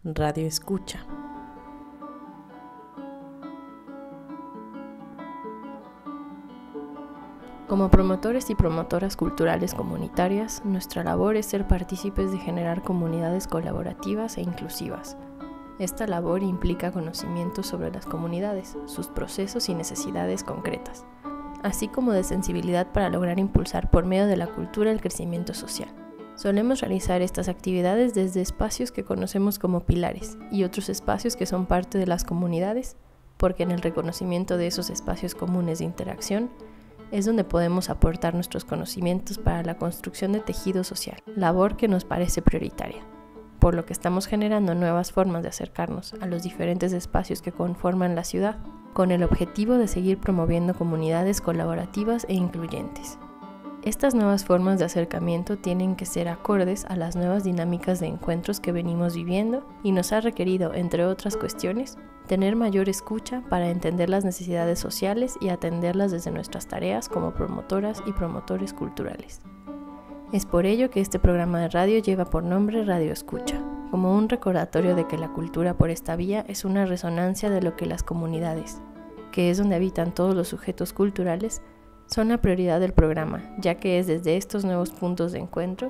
Radio Escucha. Como promotores y promotoras culturales comunitarias, nuestra labor es ser partícipes de generar comunidades colaborativas e inclusivas. Esta labor implica conocimiento sobre las comunidades, sus procesos y necesidades concretas, así como de sensibilidad para lograr impulsar por medio de la cultura el crecimiento social. Solemos realizar estas actividades desde espacios que conocemos como pilares y otros espacios que son parte de las comunidades, porque en el reconocimiento de esos espacios comunes de interacción es donde podemos aportar nuestros conocimientos para la construcción de tejido social, labor que nos parece prioritaria, por lo que estamos generando nuevas formas de acercarnos a los diferentes espacios que conforman la ciudad, con el objetivo de seguir promoviendo comunidades colaborativas e incluyentes. Estas nuevas formas de acercamiento tienen que ser acordes a las nuevas dinámicas de encuentros que venimos viviendo y nos ha requerido, entre otras cuestiones, tener mayor escucha para entender las necesidades sociales y atenderlas desde nuestras tareas como promotoras y promotores culturales. Es por ello que este programa de radio lleva por nombre Radio Escucha, como un recordatorio de que la cultura por esta vía es una resonancia de lo que las comunidades, que es donde habitan todos los sujetos culturales, son la prioridad del programa, ya que es desde estos nuevos puntos de encuentro,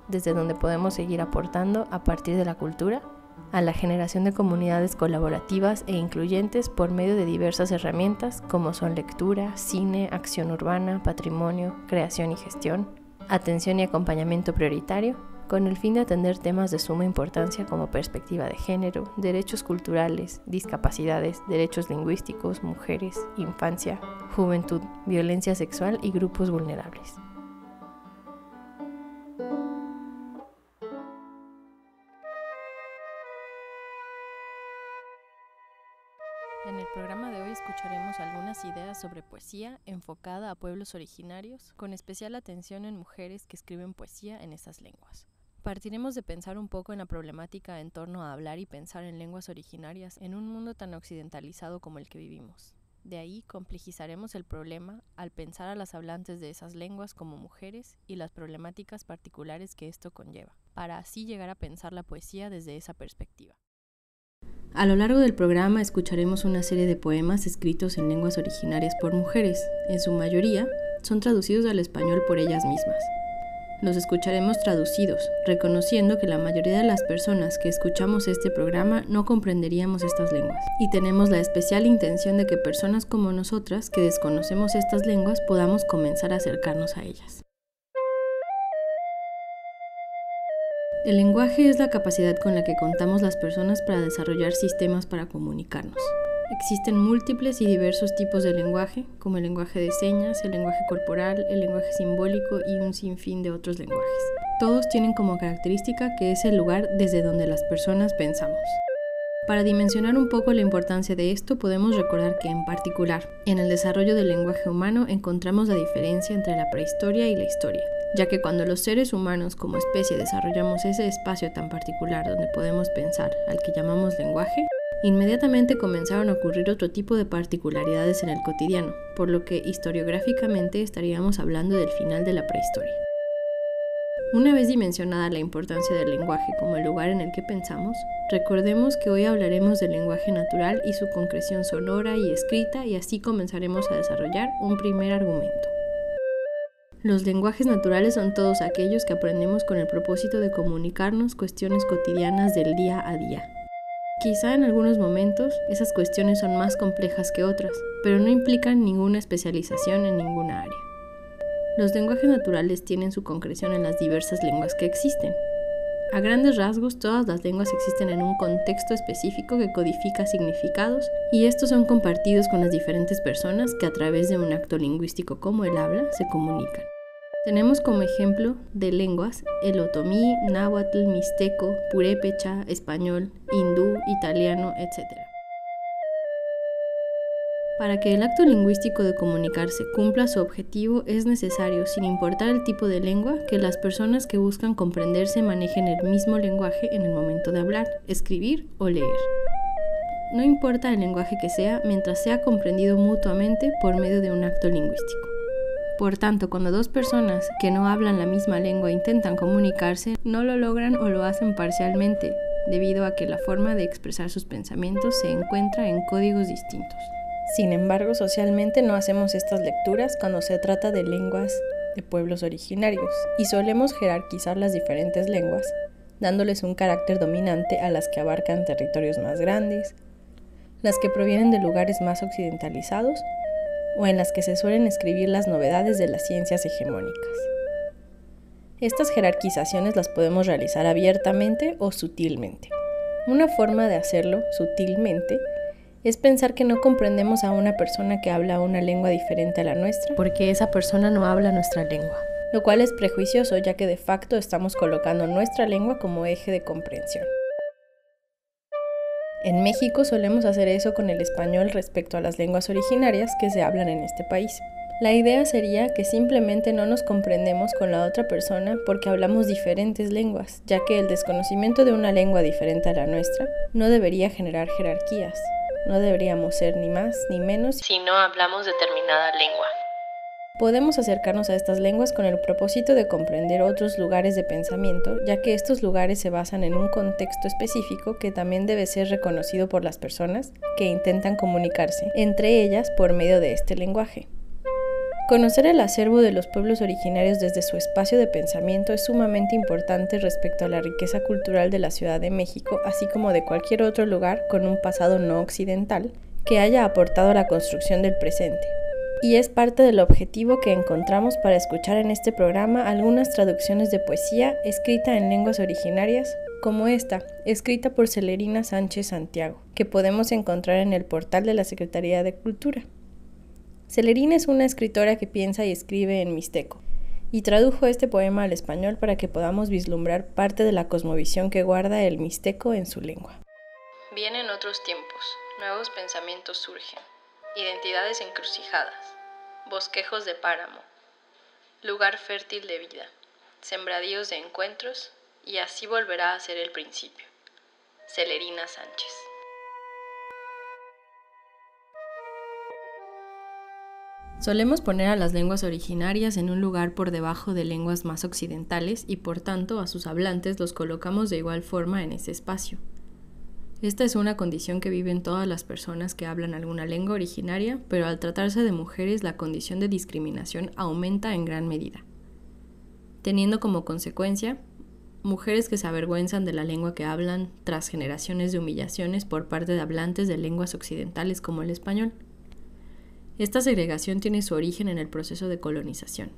desde donde podemos seguir aportando a partir de la cultura, a la generación de comunidades colaborativas e incluyentes por medio de diversas herramientas como son lectura, cine, acción urbana, patrimonio, creación y gestión, atención y acompañamiento prioritario, con el fin de atender temas de suma importancia como perspectiva de género, derechos culturales, discapacidades, derechos lingüísticos, mujeres, infancia, juventud, violencia sexual y grupos vulnerables. En el programa de hoy escucharemos algunas ideas sobre poesía enfocada a pueblos originarios, con especial atención en mujeres que escriben poesía en esas lenguas. Partiremos de pensar un poco en la problemática en torno a hablar y pensar en lenguas originarias en un mundo tan occidentalizado como el que vivimos. De ahí complejizaremos el problema al pensar a las hablantes de esas lenguas como mujeres y las problemáticas particulares que esto conlleva, para así llegar a pensar la poesía desde esa perspectiva. A lo largo del programa escucharemos una serie de poemas escritos en lenguas originarias por mujeres. En su mayoría, son traducidos al español por ellas mismas. Los escucharemos traducidos, reconociendo que la mayoría de las personas que escuchamos este programa no comprenderíamos estas lenguas. Y tenemos la especial intención de que personas como nosotras, que desconocemos estas lenguas, podamos comenzar a acercarnos a ellas. El lenguaje es la capacidad con la que contamos las personas para desarrollar sistemas para comunicarnos. Existen múltiples y diversos tipos de lenguaje, como el lenguaje de señas, el lenguaje corporal, el lenguaje simbólico y un sinfín de otros lenguajes. Todos tienen como característica que es el lugar desde donde las personas pensamos. Para dimensionar un poco la importancia de esto, podemos recordar que, en particular, en el desarrollo del lenguaje humano encontramos la diferencia entre la prehistoria y la historia, ya que cuando los seres humanos como especie desarrollamos ese espacio tan particular donde podemos pensar, al que llamamos lenguaje, inmediatamente comenzaron a ocurrir otro tipo de particularidades en el cotidiano, por lo que historiográficamente estaríamos hablando del final de la prehistoria. Una vez dimensionada la importancia del lenguaje como el lugar en el que pensamos, recordemos que hoy hablaremos del lenguaje natural y su concreción sonora y escrita, y así comenzaremos a desarrollar un primer argumento. Los lenguajes naturales son todos aquellos que aprendemos con el propósito de comunicarnos cuestiones cotidianas del día a día. Quizá en algunos momentos esas cuestiones son más complejas que otras, pero no implican ninguna especialización en ninguna área. Los lenguajes naturales tienen su concreción en las diversas lenguas que existen. A grandes rasgos, todas las lenguas existen en un contexto específico que codifica significados, y estos son compartidos con las diferentes personas que a través de un acto lingüístico como el habla se comunican. Tenemos como ejemplo de lenguas el otomí, náhuatl, mixteco, purépecha, español, hindú, italiano, etc. Para que el acto lingüístico de comunicarse cumpla su objetivo, es necesario, sin importar el tipo de lengua, que las personas que buscan comprenderse manejen el mismo lenguaje en el momento de hablar, escribir o leer. No importa el lenguaje que sea, mientras sea comprendido mutuamente por medio de un acto lingüístico. Por tanto, cuando dos personas que no hablan la misma lengua intentan comunicarse, no lo logran o lo hacen parcialmente, debido a que la forma de expresar sus pensamientos se encuentra en códigos distintos. Sin embargo, socialmente no hacemos estas lecturas cuando se trata de lenguas de pueblos originarios y solemos jerarquizar las diferentes lenguas, dándoles un carácter dominante a las que abarcan territorios más grandes, las que provienen de lugares más occidentalizados o en las que se suelen escribir las novedades de las ciencias hegemónicas. Estas jerarquizaciones las podemos realizar abiertamente o sutilmente. Una forma de hacerlo sutilmente es pensar que no comprendemos a una persona que habla una lengua diferente a la nuestra, porque esa persona no habla nuestra lengua, lo cual es prejuicioso, ya que de facto estamos colocando nuestra lengua como eje de comprensión. En México solemos hacer eso con el español respecto a las lenguas originarias que se hablan en este país. La idea sería que simplemente no nos comprendemos con la otra persona porque hablamos diferentes lenguas, ya que el desconocimiento de una lengua diferente a la nuestra no debería generar jerarquías. No deberíamos ser ni más ni menos si no hablamos determinada lengua. Podemos acercarnos a estas lenguas con el propósito de comprender otros lugares de pensamiento, ya que estos lugares se basan en un contexto específico que también debe ser reconocido por las personas que intentan comunicarse entre ellas por medio de este lenguaje. Conocer el acervo de los pueblos originarios desde su espacio de pensamiento es sumamente importante respecto a la riqueza cultural de la Ciudad de México, así como de cualquier otro lugar con un pasado no occidental que haya aportado a la construcción del presente. Y es parte del objetivo que encontramos para escuchar en este programa algunas traducciones de poesía escrita en lenguas originarias, como esta, escrita por Celerina Sánchez Santiago, que podemos encontrar en el portal de la Secretaría de Cultura. Celerina es una escritora que piensa y escribe en mixteco, y tradujo este poema al español para que podamos vislumbrar parte de la cosmovisión que guarda el mixteco en su lengua. Vienen otros tiempos, nuevos pensamientos surgen, identidades encrucijadas, bosquejos de páramo, lugar fértil de vida, sembradíos de encuentros, y así volverá a ser el principio. Celerina Sánchez. Solemos poner a las lenguas originarias en un lugar por debajo de lenguas más occidentales y por tanto a sus hablantes los colocamos de igual forma en ese espacio. Esta es una condición que viven todas las personas que hablan alguna lengua originaria, pero al tratarse de mujeres la condición de discriminación aumenta en gran medida, teniendo como consecuencia mujeres que se avergüenzan de la lengua que hablan tras generaciones de humillaciones por parte de hablantes de lenguas occidentales como el español. Esta segregación tiene su origen en el proceso de colonización.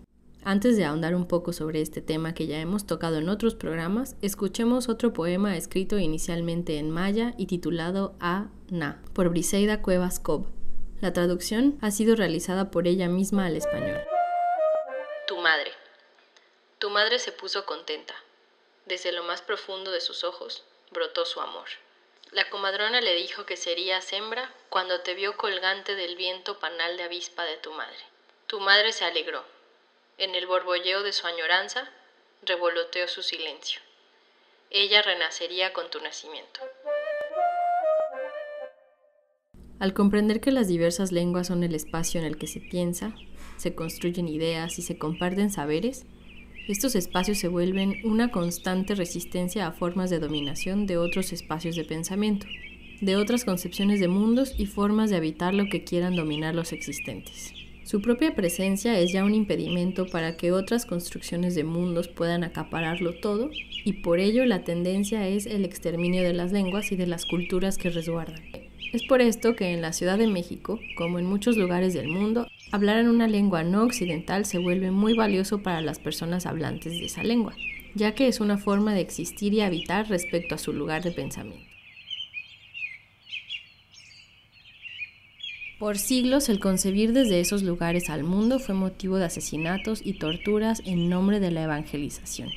Antes de ahondar un poco sobre este tema que ya hemos tocado en otros programas, escuchemos otro poema escrito inicialmente en maya y titulado A-Na, por Briseida Cuevas Cobb. La traducción ha sido realizada por ella misma al español. Tu madre. Tu madre se puso contenta. Desde lo más profundo de sus ojos brotó su amor. La comadrona le dijo que serías hembra cuando te vio colgante del viento panal de avispa de tu madre. Tu madre se alegró. En el borbolleo de su añoranza, revoloteó su silencio. Ella renacería con tu nacimiento. Al comprender que las diversas lenguas son el espacio en el que se piensa, se construyen ideas y se comparten saberes, estos espacios se vuelven una constante resistencia a formas de dominación de otros espacios de pensamiento, de otras concepciones de mundos y formas de habitar lo que quieran dominar los existentes. Su propia presencia es ya un impedimento para que otras construcciones de mundos puedan acapararlo todo, y por ello la tendencia es el exterminio de las lenguas y de las culturas que resguardan. Es por esto que en la Ciudad de México, como en muchos lugares del mundo, hablar en una lengua no occidental se vuelve muy valioso para las personas hablantes de esa lengua, ya que es una forma de existir y habitar respecto a su lugar de pensamiento. Por siglos, el concebir desde esos lugares al mundo fue motivo de asesinatos y torturas en nombre de la evangelización.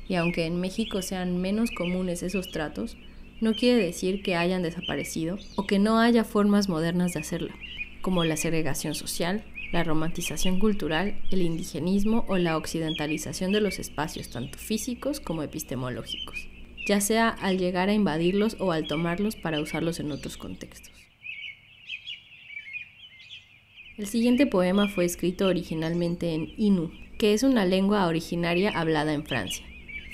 Y aunque en México sean menos comunes esos tratos, no quiere decir que hayan desaparecido o que no haya formas modernas de hacerlo, como la segregación social, la romantización cultural, el indigenismo o la occidentalización de los espacios tanto físicos como epistemológicos, ya sea al llegar a invadirlos o al tomarlos para usarlos en otros contextos. El siguiente poema fue escrito originalmente en Innu, que es una lengua originaria hablada en Francia.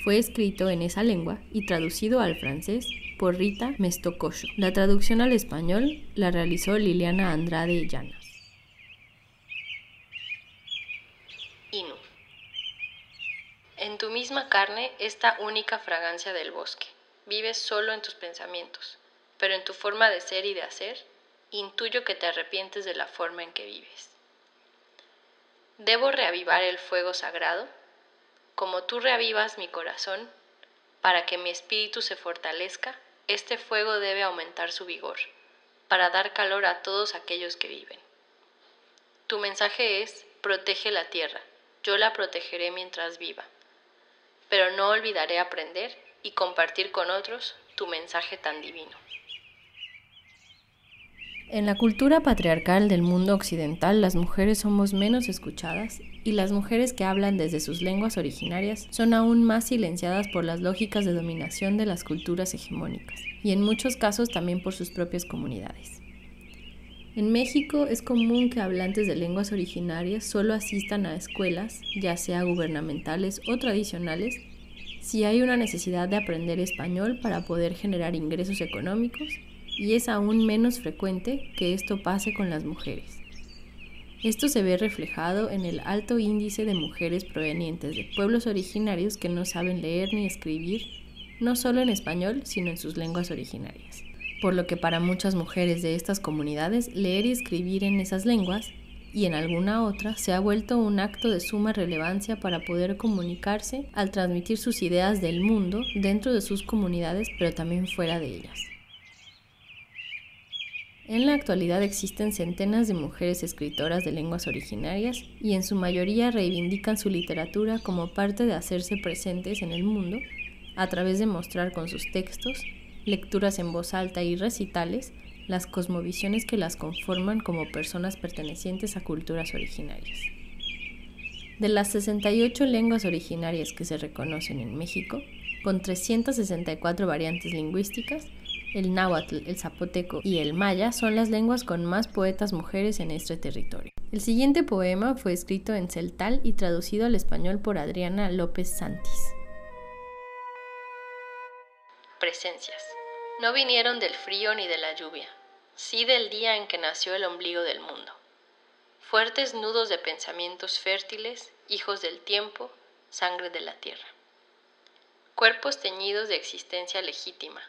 Fue escrito en esa lengua y traducido al francés por Rita Mestococho. La traducción al español la realizó Liliana Andrade Llanas. Inu. En tu misma carne esta única fragancia del bosque. Vives solo en tus pensamientos, pero en tu forma de ser y de hacer, intuyo que te arrepientes de la forma en que vives. ¿Debo reavivar el fuego sagrado? Como tú reavivas mi corazón, para que mi espíritu se fortalezca, este fuego debe aumentar su vigor, para dar calor a todos aquellos que viven. Tu mensaje es, protege la tierra, yo la protegeré mientras viva, pero no olvidaré aprender y compartir con otros tu mensaje tan divino. En la cultura patriarcal del mundo occidental, las mujeres somos menos escuchadas y las mujeres que hablan desde sus lenguas originarias son aún más silenciadas por las lógicas de dominación de las culturas hegemónicas y en muchos casos también por sus propias comunidades. En México es común que hablantes de lenguas originarias solo asistan a escuelas, ya sea gubernamentales o tradicionales, si hay una necesidad de aprender español para poder generar ingresos económicos, y es aún menos frecuente que esto pase con las mujeres. Esto se ve reflejado en el alto índice de mujeres provenientes de pueblos originarios que no saben leer ni escribir, no solo en español, sino en sus lenguas originarias. Por lo que para muchas mujeres de estas comunidades, leer y escribir en esas lenguas y en alguna otra se ha vuelto un acto de suma relevancia para poder comunicarse al transmitir sus ideas del mundo dentro de sus comunidades, pero también fuera de ellas. En la actualidad existen centenas de mujeres escritoras de lenguas originarias y en su mayoría reivindican su literatura como parte de hacerse presentes en el mundo a través de mostrar con sus textos, lecturas en voz alta y recitales las cosmovisiones que las conforman como personas pertenecientes a culturas originarias. De las 68 lenguas originarias que se reconocen en México, con 364 variantes lingüísticas, el náhuatl, el zapoteco y el maya son las lenguas con más poetas mujeres en este territorio. El siguiente poema fue escrito en celtal y traducido al español por Adriana López Santis. Presencias. No vinieron del frío ni de la lluvia, sí del día en que nació el ombligo del mundo. Fuertes nudos de pensamientos fértiles, hijos del tiempo, sangre de la tierra. Cuerpos teñidos de existencia legítima,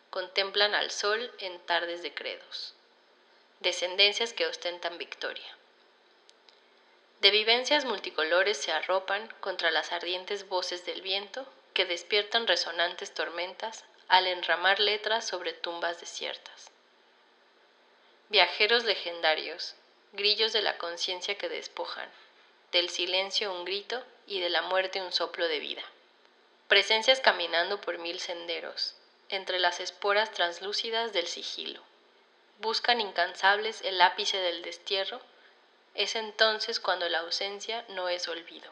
contemplan al sol en tardes de credos, descendencias que ostentan victoria. De vivencias multicolores se arropan contra las ardientes voces del viento que despiertan resonantes tormentas al enramar letras sobre tumbas desiertas. Viajeros legendarios, grillos de la conciencia que despojan, del silencio un grito y de la muerte un soplo de vida. Presencias caminando por 1000 senderos, entre las esporas translúcidas del sigilo. Buscan incansables el ápice del destierro, es entonces cuando la ausencia no es olvido.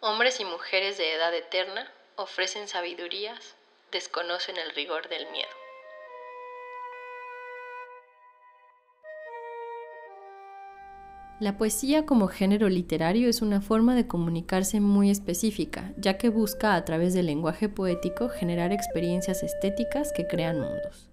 Hombres y mujeres de edad eterna ofrecen sabidurías, desconocen el rigor del miedo. La poesía como género literario es una forma de comunicarse muy específica, ya que busca a través del lenguaje poético generar experiencias estéticas que crean mundos.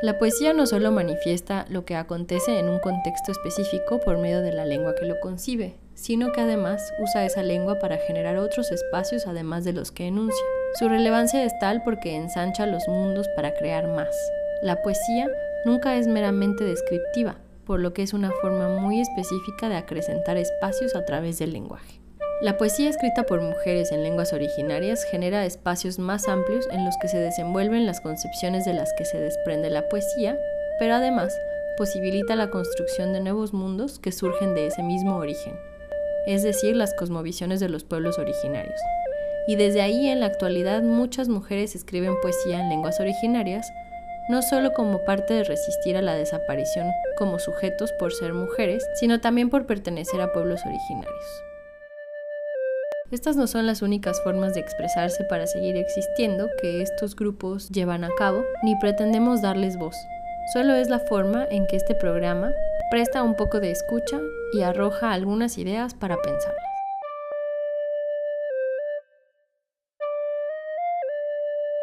La poesía no solo manifiesta lo que acontece en un contexto específico por medio de la lengua que lo concibe, sino que además usa esa lengua para generar otros espacios además de los que enuncia. Su relevancia es tal porque ensancha los mundos para crear más. La poesía nunca es meramente descriptiva, por lo que es una forma muy específica de acrecentar espacios a través del lenguaje. La poesía escrita por mujeres en lenguas originarias genera espacios más amplios en los que se desenvuelven las concepciones de las que se desprende la poesía, pero además posibilita la construcción de nuevos mundos que surgen de ese mismo origen, es decir, las cosmovisiones de los pueblos originarios. Y desde ahí, en la actualidad, muchas mujeres escriben poesía en lenguas originarias, no solo como parte de resistir a la desaparición como sujetos por ser mujeres, sino también por pertenecer a pueblos originarios. Estas no son las únicas formas de expresarse para seguir existiendo que estos grupos llevan a cabo, ni pretendemos darles voz. Solo es la forma en que este programa presta un poco de escucha y arroja algunas ideas para pensarlas.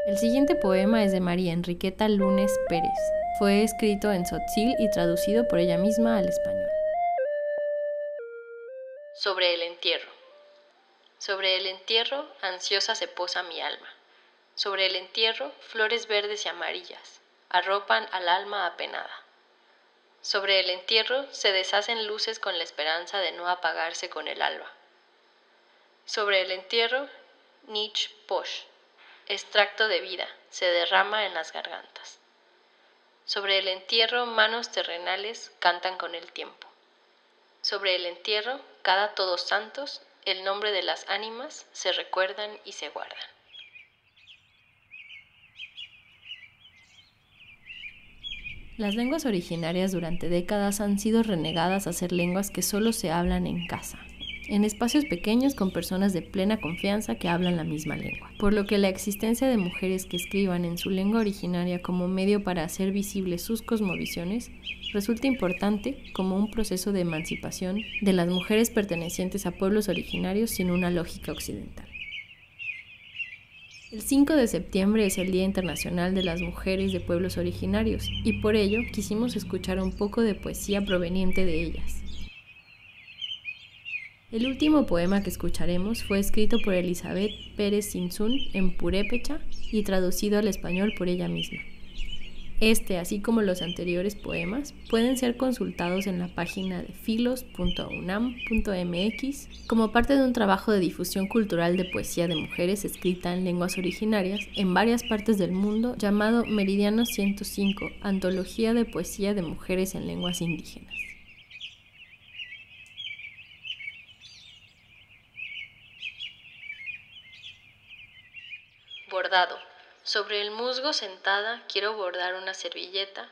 El siguiente poema es de María Enriqueta Lunes Pérez. Fue escrito en tzotzil y traducido por ella misma al español. Sobre el entierro. Sobre el entierro, ansiosa se posa mi alma. Sobre el entierro, flores verdes y amarillas arropan al alma apenada. Sobre el entierro se deshacen luces con la esperanza de no apagarse con el alba. Sobre el entierro, Nich Posh, extracto de vida, se derrama en las gargantas. Sobre el entierro, manos terrenales cantan con el tiempo. Sobre el entierro, cada Todos Santos, el nombre de las ánimas se recuerdan y se guardan. Las lenguas originarias durante décadas han sido renegadas a ser lenguas que solo se hablan en casa, en espacios pequeños con personas de plena confianza que hablan la misma lengua, por lo que la existencia de mujeres que escriban en su lengua originaria como medio para hacer visibles sus cosmovisiones resulta importante como un proceso de emancipación de las mujeres pertenecientes a pueblos originarios sin una lógica occidental. El 5 de septiembre es el Día Internacional de las Mujeres de Pueblos Originarios y por ello quisimos escuchar un poco de poesía proveniente de ellas. El último poema que escucharemos fue escrito por Elizabeth Pérez Sinsun en purépecha y traducido al español por ella misma. Este, así como los anteriores poemas, pueden ser consultados en la página de filos.unam.mx como parte de un trabajo de difusión cultural de poesía de mujeres escrita en lenguas originarias en varias partes del mundo llamado Meridiano 105, Antología de Poesía de Mujeres en Lenguas Indígenas. Bordado. Sobre el musgo sentada quiero bordar una servilleta.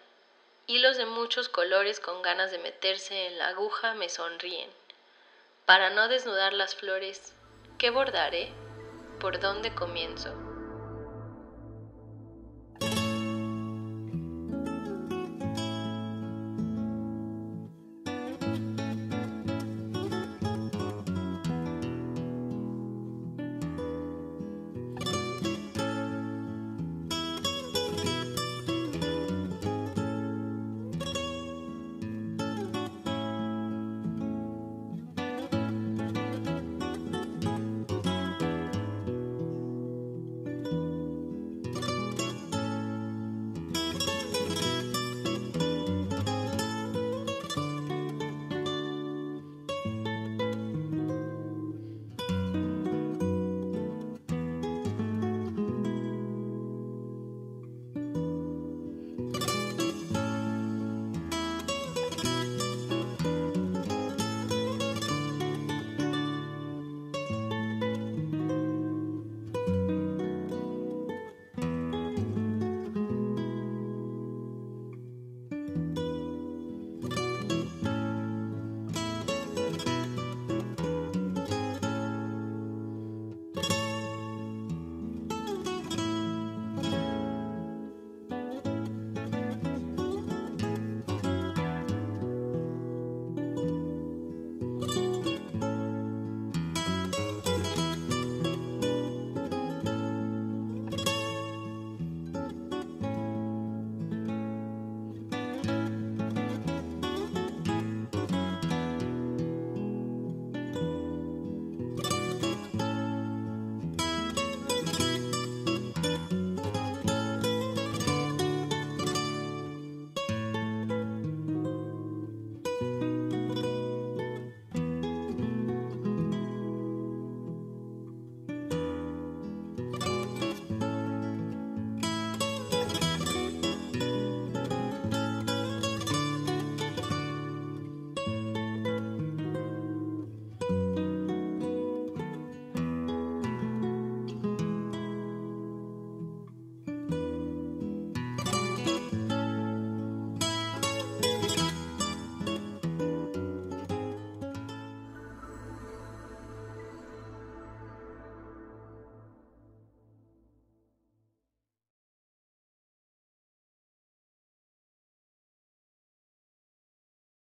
Hilos de muchos colores con ganas de meterse en la aguja me sonríen. Para no desnudar las flores, ¿qué bordaré? ¿Por dónde comienzo?